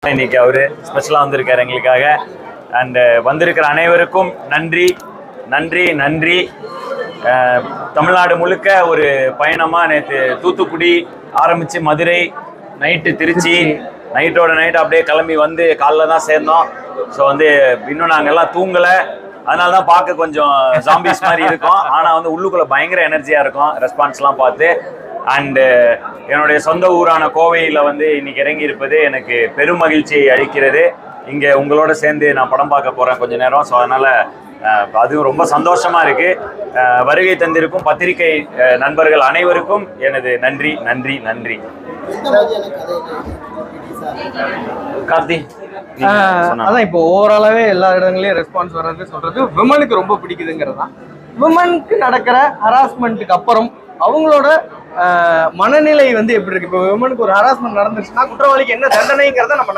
இன்னைக்கு அவரு ஸ்பெஷலாக வந்திருக்காரு எங்களுக்காக. அண்டு வந்திருக்கிற அனைவருக்கும் நன்றி நன்றி நன்றி. தமிழ்நாடு முழுக்க ஒரு பயணமாக நேற்று தூத்துக்குடி ஆரம்பித்து மதுரை, நைட்டு திருச்சி, நைட்டோட நைட்டு அப்படியே கிளம்பி வந்து காலைல தான் சேர்ந்தோம். ஸோ இன்னும் நாங்கள் எல்லாம் தூங்கலை, அதனால தான் பார்க்க கொஞ்சம் ஜாம்பிஸ் மாதிரி இருக்கும். ஆனால் உள்ளுக்குள்ளே பயங்கர எனர்ஜியாக இருக்கும் ரெஸ்பான்ஸ்லாம் பார்த்து. அண்டு என்னுடைய சொந்த ஊரான கோவையில் இன்னைக்கு இறங்கி இருப்பது எனக்கு பெரும் மகிழ்ச்சியை அளிக்கிறது. இங்கே உங்களோட சேர்ந்து நான் படம் பார்க்க போகிறேன் கொஞ்ச நேரம். ஸோ அதனால் அதுவும் ரொம்ப சந்தோஷமாக இருக்குது. வருகை தந்திருக்கும் பத்திரிகை நண்பர்கள் அனைவருக்கும் எனது நன்றி நன்றி நன்றி. கார்த்தி, அதான் இப்போ ஓவராலாவே எல்லா இடங்களையும் ரெஸ்பான்ஸ் வர்றது சொல்றது விமனுக்கு ரொம்ப பிடிக்குதுங்கிறது தான். விமனுக்கு நடக்கிற ஹராஸ்மெண்ட்டுக்கு அப்புறம் அவங்களோட மனநிலை எப்படி இருக்கு? இப்போ விமனுக்கு ஒரு ஹராஸ்மெண்ட் நடந்துச்சுன்னா குற்றவாளிக்கு என்ன தண்டனைங்கிறத நம்ம